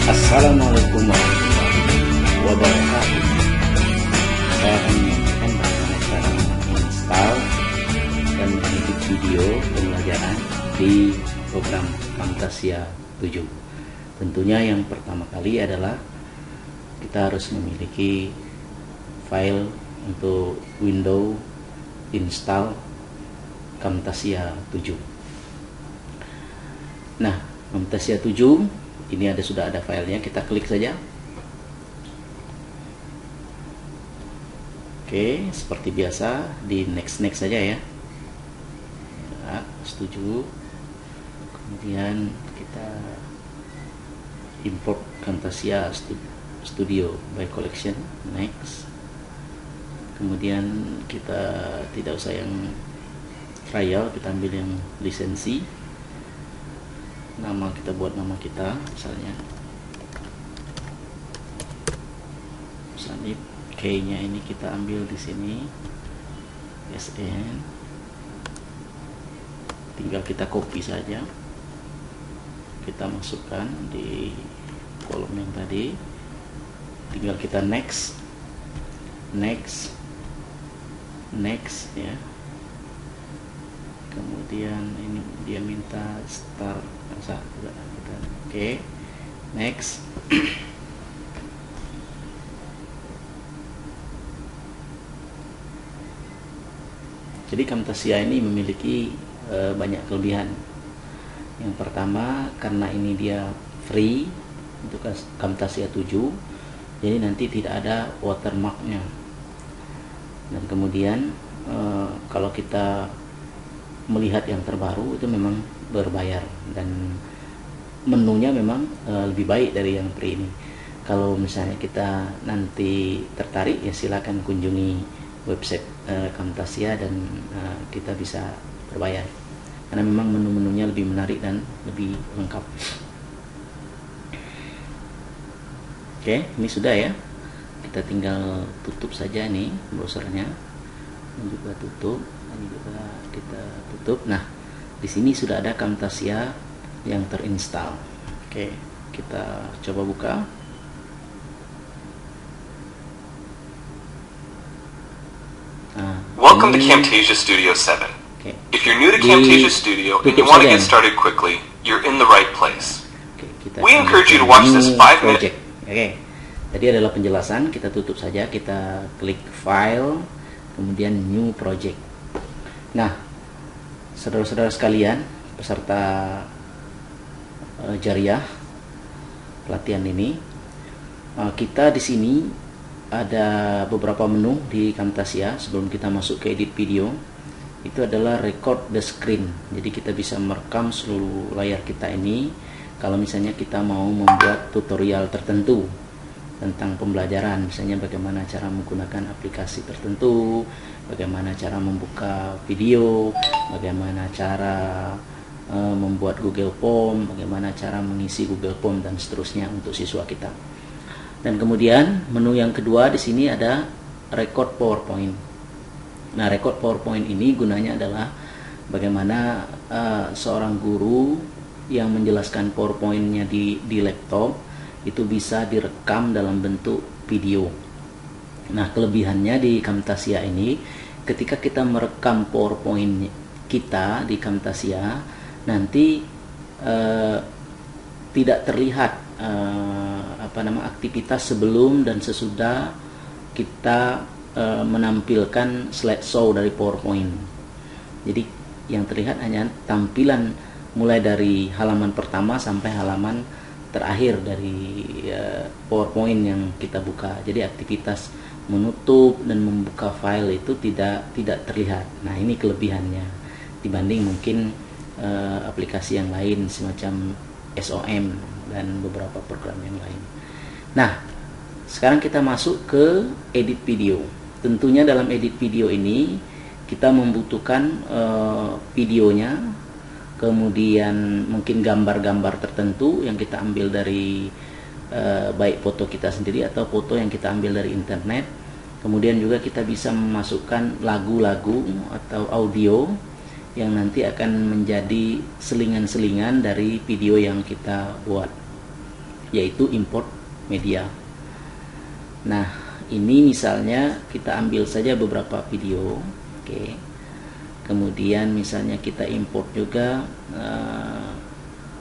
Assalamualaikum warahmatullahi wabarakatuh. Saya akan menunjukkan bagaimana cara menginstal dan mengedit video pembelajaran di program Camtasia 7. Tentunya yang pertama kali adalah kita harus memiliki file untuk Windows install Camtasia 7. Nah, Camtasia 7 ini sudah ada filenya, kita klik saja. Oke, seperti biasa di next saja ya. Nah, setuju. Kemudian kita import Camtasia Studio by Collection, next. Kemudian kita tidak usah yang trial, kita ambil yang lisensi. Nama kita buat nama kita, misalnya K-nya ini kita ambil di sini SN, tinggal kita copy saja, kita masukkan di kolom yang tadi, tinggal kita next ya. Kemudian ini dia minta start, oke, next. Jadi Camtasia ini memiliki banyak kelebihan. Yang pertama, karena ini dia free untuk Camtasia 7, jadi nanti tidak ada watermarknya. Dan kemudian kalau kita melihat yang terbaru itu memang berbayar, dan menunya memang lebih baik dari yang free ini. Kalau misalnya kita nanti tertarik, ya silakan kunjungi website Camtasia dan kita bisa berbayar, karena memang menu-menunya lebih menarik dan lebih lengkap. Oke, ini sudah ya, kita tinggal tutup saja nih browsernya, ini juga tutup, ini juga kita tutup. Nah, di sini sudah ada Camtasia yang terinstall. Oke, kita coba buka. Welcome to Camtasia Studio 7. Okay. If you're new to Camtasia Studio and you want to get started quickly, you're in the right place. We encourage you to watch this 5-minute. Oke, tadi adalah penjelasan. Kita tutup saja, kita klik File, kemudian New Project. Nah, saudara-saudara sekalian, peserta Jariah pelatihan ini, kita di sini ada beberapa menu di Camtasia. Sebelum kita masuk ke edit video, itu adalah record the screen. Jadi kita bisa merekam seluruh layar kita ini kalau misalnya kita mau membuat tutorial tertentu tentang pembelajaran, misalnya bagaimana cara menggunakan aplikasi tertentu, bagaimana cara membuka video, bagaimana cara membuat Google Form, bagaimana cara mengisi Google Form, dan seterusnya untuk siswa kita. Dan kemudian menu yang kedua di sini ada record PowerPoint. Nah, record PowerPoint ini gunanya adalah bagaimana seorang guru yang menjelaskan PowerPoint-nya di laptop itu bisa direkam dalam bentuk video. Nah, kelebihannya di Camtasia ini, ketika kita merekam PowerPoint kita di Camtasia, nanti tidak terlihat aktivitas sebelum dan sesudah kita menampilkan slideshow dari PowerPoint. Jadi yang terlihat hanya tampilan mulai dari halaman pertama sampai halaman terakhir dari PowerPoint yang kita buka. Jadi aktivitas menutup dan membuka file itu tidak terlihat. Nah, ini kelebihannya dibanding mungkin aplikasi yang lain semacam SOM dan beberapa program yang lain. Nah, sekarang kita masuk ke edit video. Tentunya dalam edit video ini kita membutuhkan videonya, kemudian mungkin gambar-gambar tertentu yang kita ambil dari baik foto kita sendiri atau foto yang kita ambil dari internet. Kemudian juga kita bisa memasukkan lagu-lagu atau audio yang nanti akan menjadi selingan-selingan dari video yang kita buat. yaitu import media. Nah, ini misalnya kita ambil saja beberapa video, oke. Kemudian misalnya kita import juga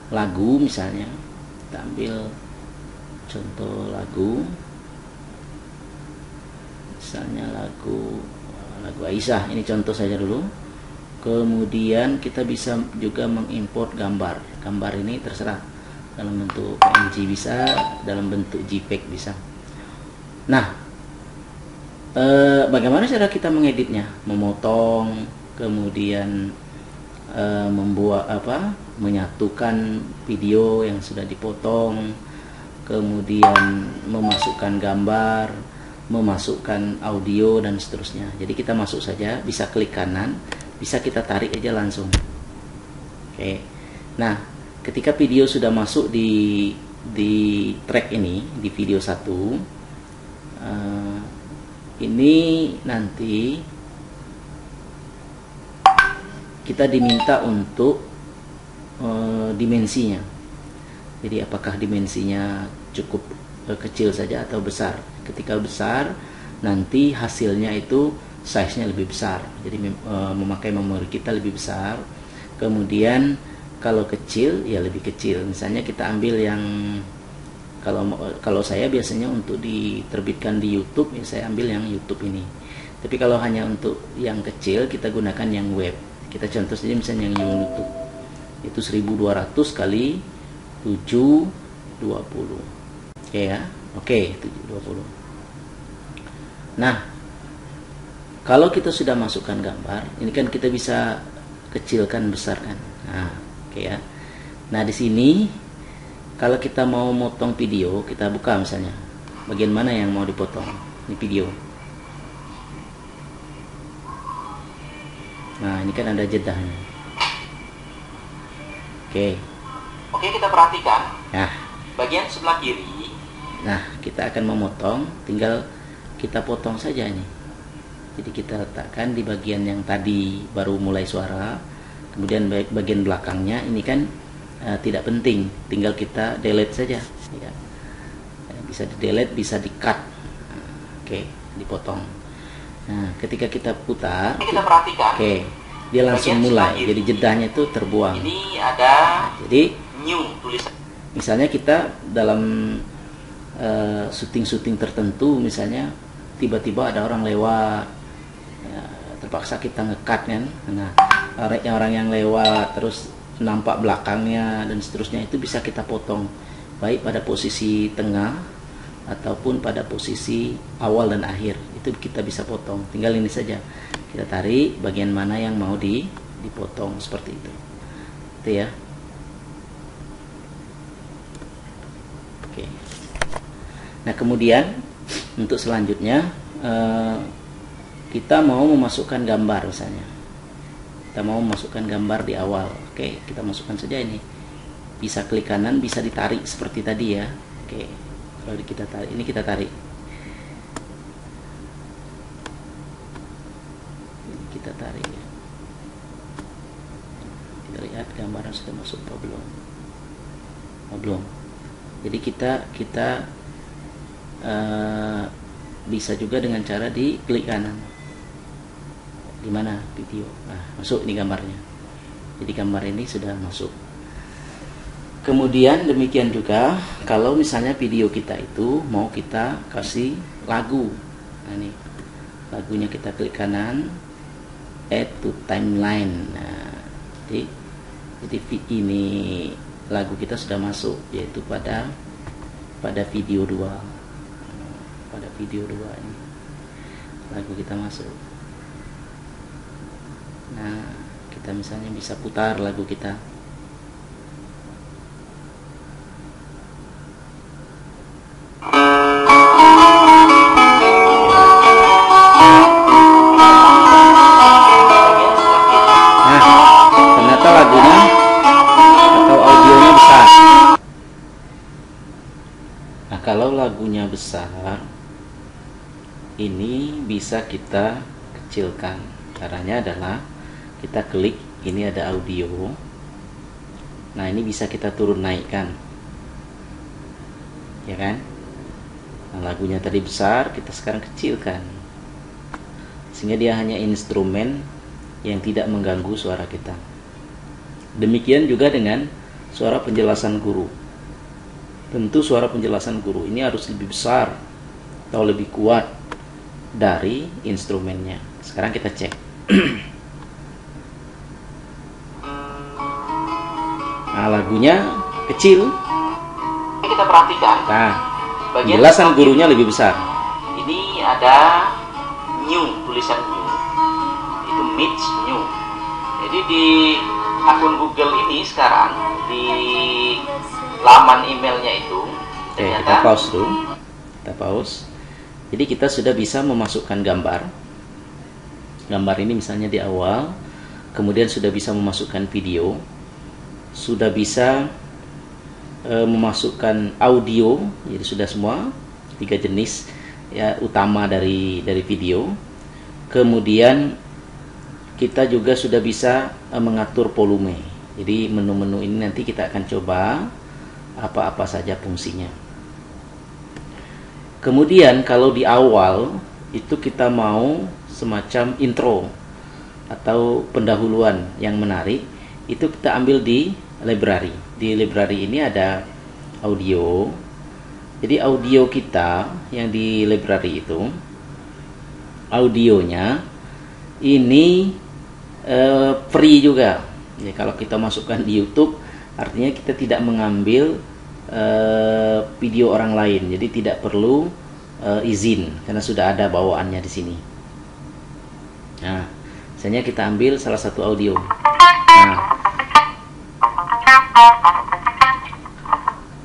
lagu, misalnya kita ambil contoh lagu, misalnya lagu Aisyah, ini contoh saja dulu. Kemudian kita bisa juga mengimport gambar. Gambar ini terserah, dalam bentuk PNG bisa, dalam bentuk JPEG bisa. Nah, bagaimana cara kita mengeditnya? Memotong, kemudian menyatukan video yang sudah dipotong, kemudian memasukkan gambar, memasukkan audio dan seterusnya. Jadi kita masuk saja, bisa klik kanan, bisa kita tarik aja langsung. Oke. Nah, ketika video sudah masuk di track ini, di video 1, ini nanti kita diminta untuk dimensinya. Jadi apakah dimensinya cukup kecil saja atau besar? Ketika besar, nanti hasilnya itu size-nya lebih besar. Jadi memakai memori kita lebih besar. Kemudian kalau kecil ya lebih kecil. Misalnya kita ambil yang kalau saya biasanya untuk diterbitkan di YouTube, ya saya ambil yang YouTube ini. Tapi kalau hanya untuk yang kecil, kita gunakan yang web. Kita contoh saja misalnya yang YouTube. Itu 1200 kali 720. Oke ya. Oke, 720. Nah, kalau kita sudah masukkan gambar, ini kan kita bisa kecilkan, besarkan. Nah, oke ya. Nah, di sini kalau kita mau motong video, kita buka misalnya. Bagian mana yang mau dipotong? Ini video. Nah, ini kan ada jedahnya. Oke. Oke, kita perhatikan. Nah, bagian sebelah kiri. Nah, kita akan memotong, tinggal kita potong saja ini. Jadi kita letakkan di bagian yang tadi baru mulai suara, kemudian bagian belakangnya ini kan tidak penting, tinggal kita delete saja. Ya. Bisa di delete, bisa di cut. Oke, dipotong. Nah, ketika kita putar, kita perhatikan. Oke, dia langsung mulai. Jadi jedahnya itu terbuang. Ini ada. Nah, jadi new tulisan. Misalnya kita dalam syuting-syuting tertentu, misalnya tiba-tiba ada orang lewat, ya, terpaksa kita nge-cut kan. Nah, orang yang lewat terus nampak belakangnya dan seterusnya, itu bisa kita potong baik pada posisi tengah ataupun pada posisi awal dan akhir. Itu kita bisa potong. Tinggal ini saja, kita tarik bagian mana yang mau dipotong, seperti itu. Itu ya. Oke. Nah, kemudian untuk selanjutnya kita mau memasukkan gambar misalnya. Kita mau memasukkan gambar di awal. Oke, kita masukkan saja ini. Bisa klik kanan, bisa ditarik seperti tadi ya. Oke. Kalau kita tarik, ini kita tarik. Ini kita tarik ya. Kita lihat gambaran sudah masuk atau belum. Oh, belum. Jadi kita bisa juga dengan cara di klik kanan. Di mana video? Nah, masuk ini gambarnya. Jadi gambar ini sudah masuk. Kemudian demikian juga kalau misalnya video kita itu mau kita kasih lagu. Nah, ini lagunya kita klik kanan, add to timeline. Nah, jadi ini lagu kita sudah masuk, yaitu pada video 2. Pada video 2 ini lagu kita masuk. Nah, kita misalnya bisa putar lagu kita. Nah, ternyata lagunya atau audionya besar. Nah, kalau lagunya besar, ini bisa kita kecilkan. Caranya adalah kita klik, ini ada audio. Nah, ini bisa kita turun naikkan. ya kan? Nah, lagunya tadi besar, kita sekarang kecilkan sehingga dia hanya instrumen yang tidak mengganggu suara kita. Demikian juga dengan suara penjelasan guru. Tentu suara penjelasan guru ini harus lebih besar atau lebih kuat dari instrumennya. Sekarang kita cek. Nah, lagunya kecil. Kita perhatikan. Nah, penjelasan gurunya lebih besar. Ini ada new, tulisan new. Itu Meet New. Jadi di akun Google ini sekarang di laman emailnya itu. Oke, kita pause dulu. Kita pause. Jadi kita sudah bisa memasukkan gambar. Gambar ini misalnya di awal, kemudian sudah bisa memasukkan video, sudah bisa memasukkan audio, jadi sudah semua 3 jenis ya utama dari video. Kemudian kita juga sudah bisa mengatur volume. Jadi menu-menu ini nanti kita akan coba apa-apa saja fungsinya. Kemudian kalau di awal itu kita mau semacam intro atau pendahuluan yang menarik, itu kita ambil di library. Di library ini ada audio. Jadi audio kita yang di library itu, audionya ini free juga. Ya, kalau kita masukkan di YouTube, artinya kita tidak mengambil video orang lain. Jadi tidak perlu izin karena sudah ada bawaannya di sini. Nah, misalnya kita ambil salah satu audio. Nah,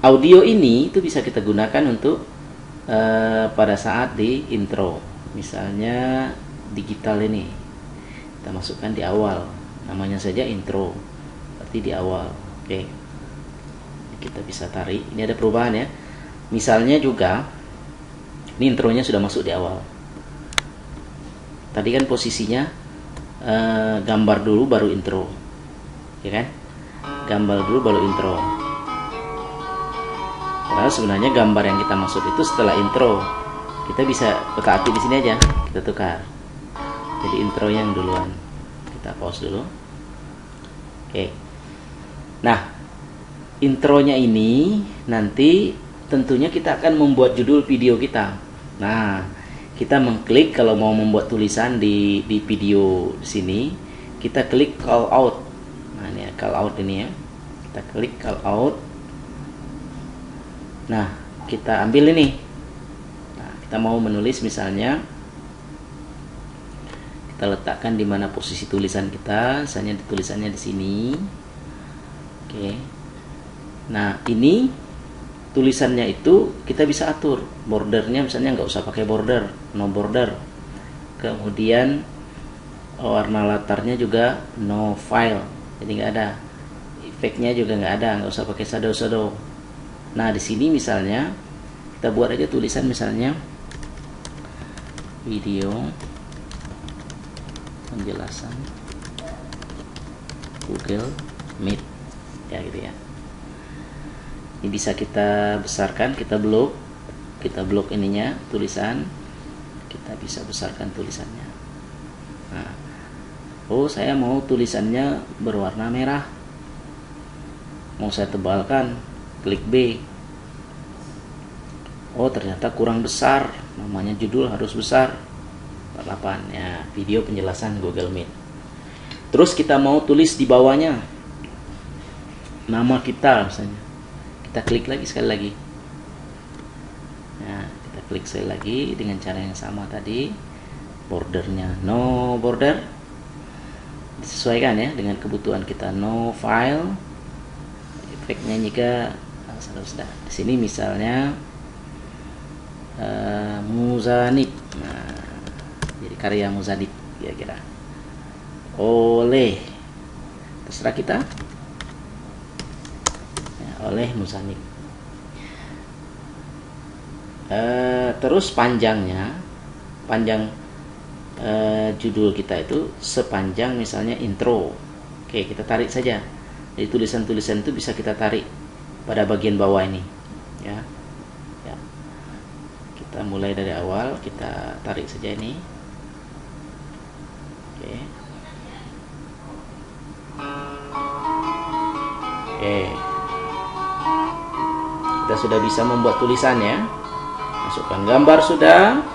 audio ini itu bisa kita gunakan untuk pada saat di intro. Misalnya digital ini kita masukkan di awal, namanya saja intro, berarti di awal. Oke, kita bisa tarik. Ini ada perubahan ya. Misalnya juga ini intronya sudah masuk di awal. Tadi kan posisinya gambar dulu baru intro, ya kan? Gambar dulu baru intro. Padahal sebenarnya gambar yang kita maksud itu setelah intro. Kita bisa letak di sini aja, kita tukar. Jadi intro yang duluan. Kita pause dulu. Oke. Nah, intronya ini nanti tentunya kita akan membuat judul video kita. Nah, kita mengklik kalau mau membuat tulisan di video di sini, kita klik call out. Nah, ini ya, call out ini ya. Kita klik call out. Nah, kita ambil ini. Nah, kita mau menulis misalnya, kita letakkan di mana posisi tulisan kita. Misalnya tulisannya di sini. Oke. Nah, ini tulisannya itu kita bisa atur bordernya, misalnya nggak usah pakai border, no border. Kemudian warna latarnya juga no file, jadi nggak ada efeknya, juga nggak ada, nggak usah pakai shadow. Nah, di sini misalnya kita buat aja tulisan misalnya video penjelasan Google Meet, ya gitu ya. Ini bisa kita besarkan, kita blok ininya, tulisan, kita bisa besarkan tulisannya. Nah, oh saya mau tulisannya berwarna merah, mau saya tebalkan, klik B. Oh ternyata kurang besar, namanya judul harus besar, 48 ya, video penjelasan Google Meet. Terus kita mau tulis di bawahnya nama kita misalnya. Kita klik lagi sekali lagi. Nah, kita klik sekali lagi dengan cara yang sama tadi. Bordernya no border. Disesuaikan ya dengan kebutuhan kita. No file. Efeknya juga sudah. Di sini misalnya Muzanib. Nah, jadi karya Muzanib kira-kira. Oleh, terserah kita. Oleh Muzanib. Terus panjang judul kita itu sepanjang misalnya intro. Oke, kita tarik saja. Jadi tulisan-tulisan itu bisa kita tarik pada bagian bawah ini, ya. ya. Kita mulai dari awal, kita tarik saja ini. Oke. Oke. Kita sudah bisa membuat tulisannya. Masukkan gambar sudah,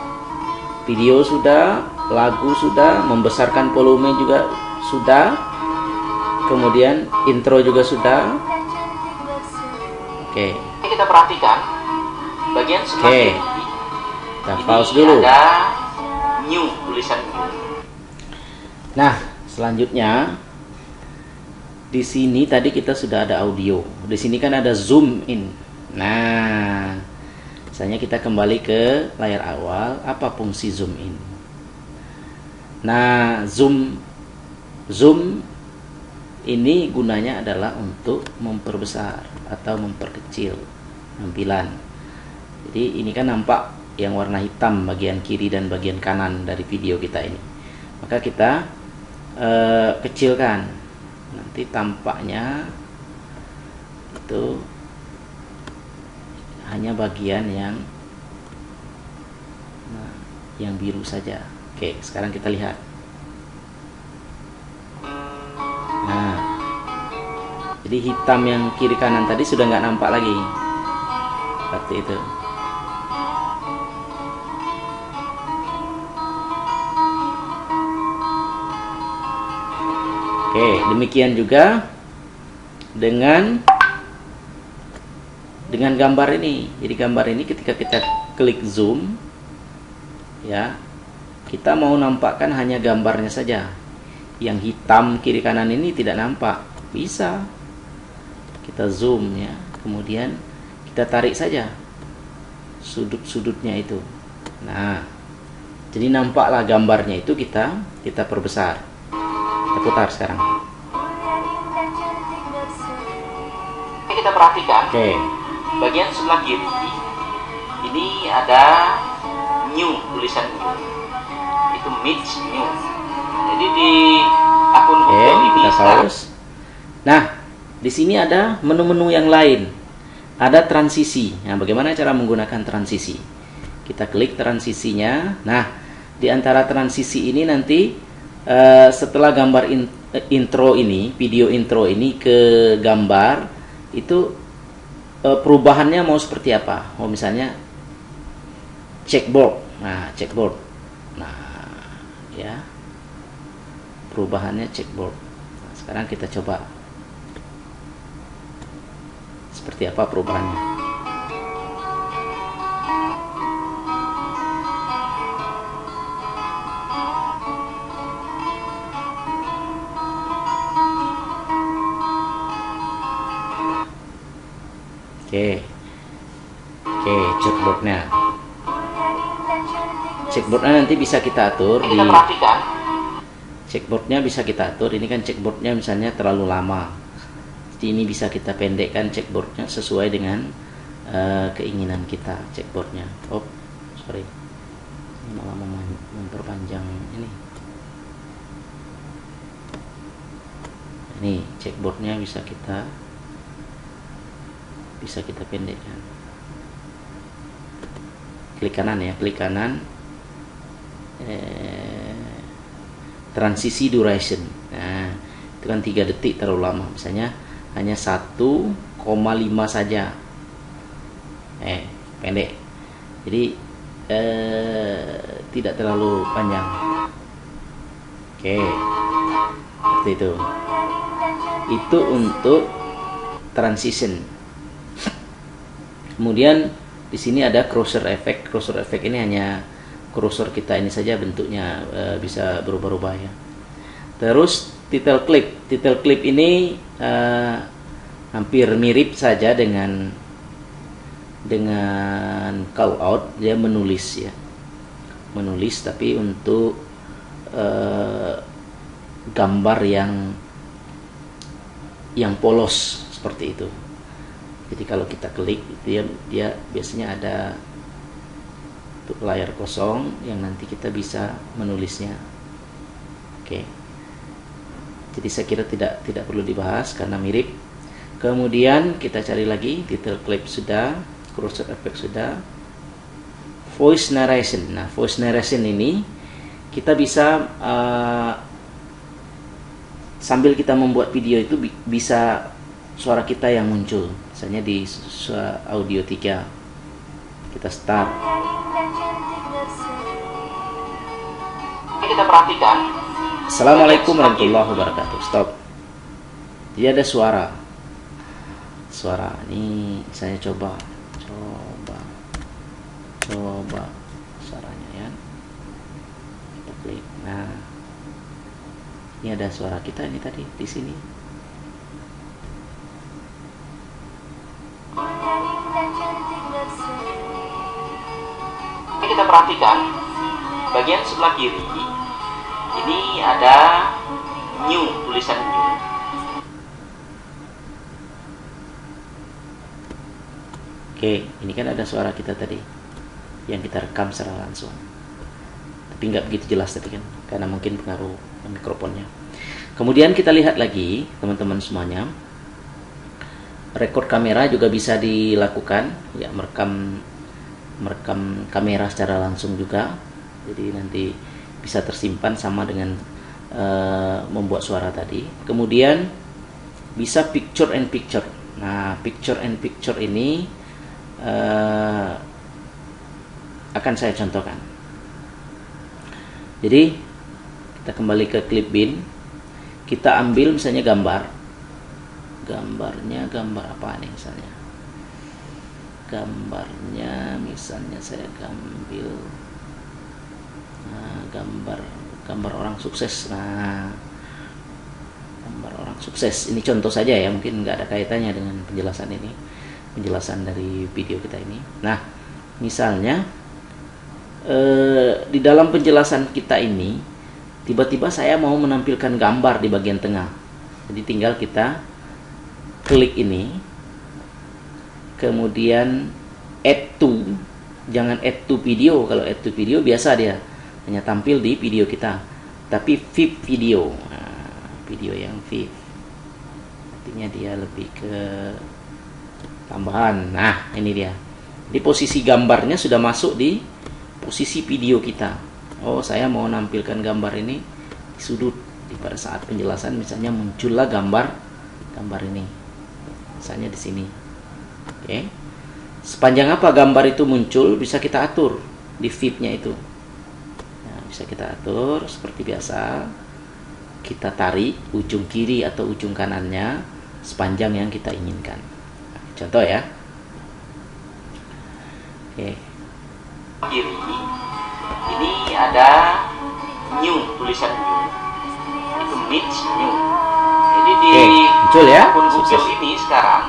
video sudah, lagu sudah, membesarkan volume juga sudah, kemudian intro juga sudah. Oke. Kita perhatikan bagian sebelah kiri. Kita pause dulu. Ada new, tulisan new. Nah, selanjutnya di sini tadi kita sudah ada audio. Di sini kan ada zoom in. Nah, misalnya kita kembali ke layar awal, apa fungsi zoom in? Nah, zoom ini gunanya adalah untuk memperbesar atau memperkecil tampilan. Jadi ini kan nampak yang warna hitam bagian kiri dan bagian kanan dari video kita ini. Maka kita kecilkan. Nanti tampaknya itu hanya bagian yang biru saja. Oke, sekarang kita lihat. Nah, jadi hitam yang kiri kanan tadi sudah nggak nampak lagi. Seperti itu. Oke, demikian juga dengan gambar ini. Jadi gambar ini ketika kita klik zoom, ya, kita mau nampakkan hanya gambarnya saja. Yang hitam kiri kanan ini tidak nampak. Bisa kita zoom, ya, kemudian kita tarik saja sudut-sudutnya itu. Nah, jadi nampaklah gambarnya itu kita perbesar. Kita putar sekarang. Kita perhatikan. Oke. Bagian sebelah kiri ini ada new, tulisan new. Itu Meet New. Jadi di akun Google ini kita pause. Nah, di sini ada menu-menu yang lain. Ada transisi. Nah, bagaimana cara menggunakan transisi? Kita klik transisinya. Nah, di antara transisi ini nanti setelah gambar intro ini, video intro ini ke gambar itu perubahannya mau seperti apa? Oh, misalnya checkboard. Nah, checkboard. Nah, ya. Perubahannya checkboard. Nah, sekarang kita coba. Seperti apa perubahannya? Oke, checkboardnya. Checkboardnya nanti bisa kita atur di. Checkboardnya bisa kita atur. Ini kan checkboardnya misalnya terlalu lama. Jadi ini bisa kita pendekkan checkboardnya sesuai dengan keinginan kita. Checkboardnya. Oh, sorry. Ini malah memperpanjang ini. Ini checkboardnya bisa kita pendekkan. Klik kanan ya, klik kanan. Transisi duration. Nah, itu kan 3 detik terlalu lama. Misalnya hanya 1,5 saja. Pendek. Jadi tidak terlalu panjang. Oke. Seperti itu. Itu untuk transition. Kemudian di sini ada cursor effect. Cursor effect ini hanya cursor kita ini saja bentuknya, bisa berubah-ubah ya. Terus title clip. Title clip ini hampir mirip saja dengan call out. Dia menulis ya. Menulis tapi untuk gambar yang polos seperti itu. Jadi kalau kita klik dia biasanya ada layar kosong yang nanti kita bisa menulisnya. Oke. Jadi saya kira tidak perlu dibahas karena mirip. Kemudian kita cari lagi title clip sudah. Close-up effect sudah. Voice narration. Nah, voice narration ini kita bisa sambil kita membuat video itu bisa suara kita yang muncul. Misalnya di audio 3 kita start. Kita perhatikan. Assalamualaikum warahmatullahi wabarakatuh. Stop. Jadi ada suara. Ini saya coba suaranya ya. Kita klik. Nah, ini ada suara kita ini tadi di sini. Kita perhatikan bagian sebelah kiri. Ini ada new, tulisan new. Oke, ini kan ada suara kita tadi yang kita rekam secara langsung. Tapi nggak begitu jelas tadi kan, karena mungkin pengaruh mikrofonnya. Kemudian kita lihat lagi, teman-teman semuanya. Rekod kamera juga bisa dilakukan, ya, merekam kamera secara langsung juga. Jadi nanti bisa tersimpan sama dengan membuat suara tadi. Kemudian bisa picture and picture. Nah, picture and picture ini akan saya contohkan. Jadi kita kembali ke Clipbeam. Kita ambil misalnya gambarnya gambar apa nih misalnya. Gambarnya misalnya saya ambil gambar orang sukses. Nah, gambar orang sukses ini contoh saja ya, mungkin nggak ada kaitannya dengan penjelasan ini, penjelasan dari video kita ini. Nah, misalnya di dalam penjelasan kita ini tiba-tiba saya mau menampilkan gambar di bagian tengah. Jadi tinggal kita klik ini, kemudian add to, jangan add to video. Kalau add to video biasa dia hanya tampil di video kita, tapi VIP video, nah, video yang VIP artinya dia lebih ke tambahan. Nah, ini dia. Di posisi gambarnya sudah masuk di posisi video kita. Oh, saya mau nampilkan gambar ini di sudut. Pada saat penjelasan misalnya muncullah gambar ini. Misalnya di sini. Oke. Sepanjang apa gambar itu muncul bisa kita atur di VIP-nya itu. Nah, bisa kita atur seperti biasa. Kita tarik ujung kiri atau ujung kanannya sepanjang yang kita inginkan. Nah, contoh ya. Oke. Kiri ini ada new, tulisan new. Itu Meets new. Jadi di muncul ya akun Google ini sekarang.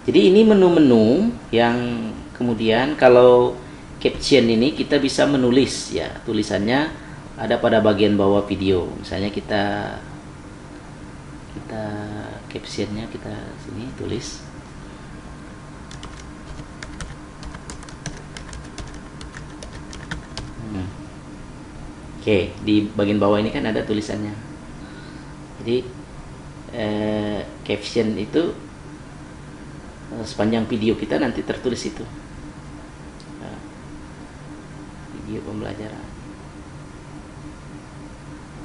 Jadi ini menu-menu yang kemudian kalau caption ini kita bisa menulis ya, tulisannya ada pada bagian bawah video. Misalnya kita captionnya kita sini tulis. Oke, di bagian bawah ini kan ada tulisannya. Jadi caption itu sepanjang video kita nanti tertulis itu. Nah, video pembelajaran.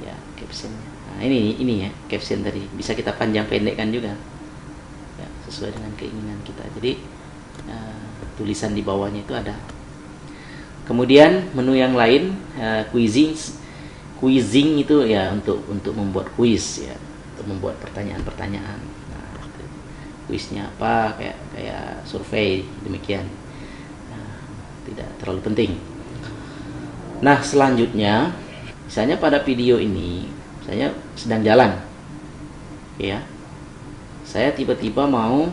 Ya, captionnya. Nah, ini ya, caption tadi. Bisa kita panjang pendekkan juga. Ya, sesuai dengan keinginan kita. Jadi tulisan di bawahnya itu ada. Kemudian menu yang lain, quizzing itu ya untuk membuat quiz ya, untuk membuat pertanyaan-pertanyaan. Nah, quiznya apa, kayak survei demikian. Nah, tidak terlalu penting. Nah, selanjutnya misalnya pada video ini saya sedang jalan ya, saya tiba-tiba mau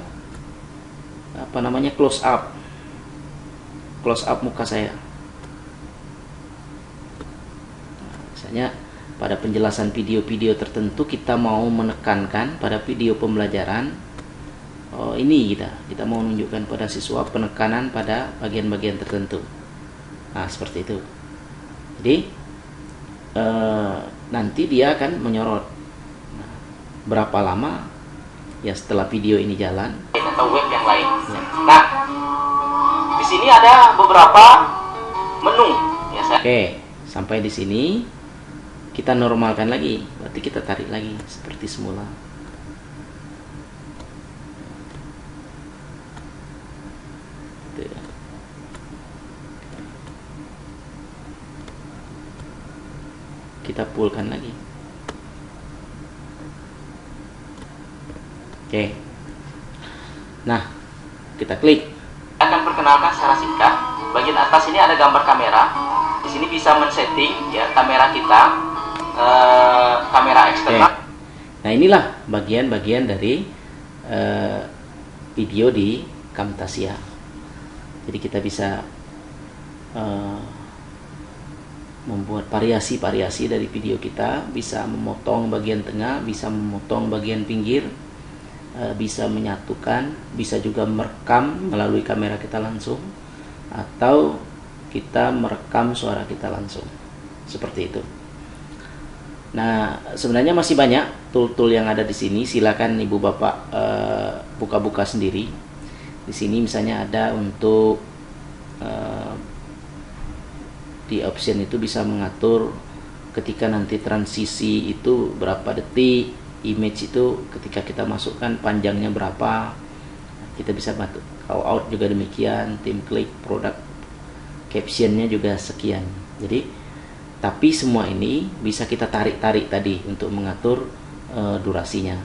close up muka saya. Misalnya pada penjelasan video-video tertentu kita mau menekankan pada video pembelajaran, ini kita mau menunjukkan pada siswa penekanan pada bagian-bagian tertentu. Nah, seperti itu. Jadi nanti dia akan menyorot. Nah, berapa lama ya setelah video ini jalan atau web yang lain. Ya. Nah, sini ada beberapa menu. Ya, Oke, sampai di sini kita normalkan lagi. Berarti kita tarik lagi seperti semula. Kita pullkan lagi. Oke. Nah, kita klik. Akan perkenalkan secara singkat. Bagian atas ini ada gambar kamera. Di sini bisa men-setting ya kamera kita, kamera eksternal. Oke. Nah, inilah bagian-bagian dari video di Camtasia. Jadi kita bisa membuat variasi-variasi dari video kita, bisa memotong bagian tengah, bisa memotong bagian pinggir, bisa menyatukan, bisa juga merekam melalui kamera kita langsung, atau kita merekam suara kita langsung, seperti itu. Nah, sebenarnya masih banyak tool-tool yang ada di sini. Silakan ibu bapak buka-buka sendiri. Di sini misalnya ada untuk di option itu bisa mengatur ketika nanti transisi itu berapa detik, image itu ketika kita masukkan panjangnya berapa, kita bisa bantu. Call out juga demikian, tim klik, produk captionnya juga sekian. Jadi tapi semua ini bisa kita tarik-tarik tadi untuk mengatur durasinya.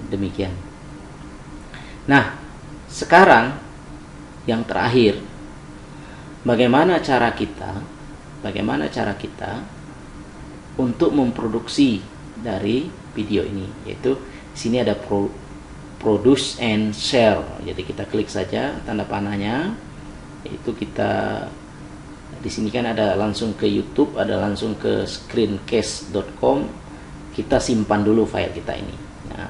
Demikian. Nah, sekarang yang terakhir, bagaimana cara kita untuk memproduksi dari video ini, yaitu di sini ada produce and share. Jadi kita klik saja tanda panahnya, yaitu kita di sini kan ada langsung ke YouTube, ada langsung ke screencast.com. Kita simpan dulu file kita ini. Nah,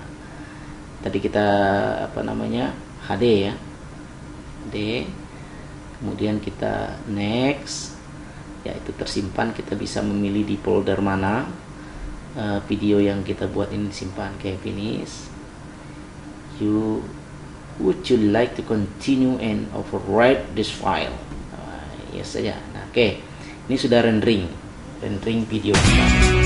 tadi kita HD ya, D. Kemudian kita next, yaitu tersimpan. Kita bisa memilih di folder mana video yang kita buat ini disimpan. Kayak finish. Would you like to continue and overwrite this file? Yes saja. Nah, oke. Ini sudah rendering video kita.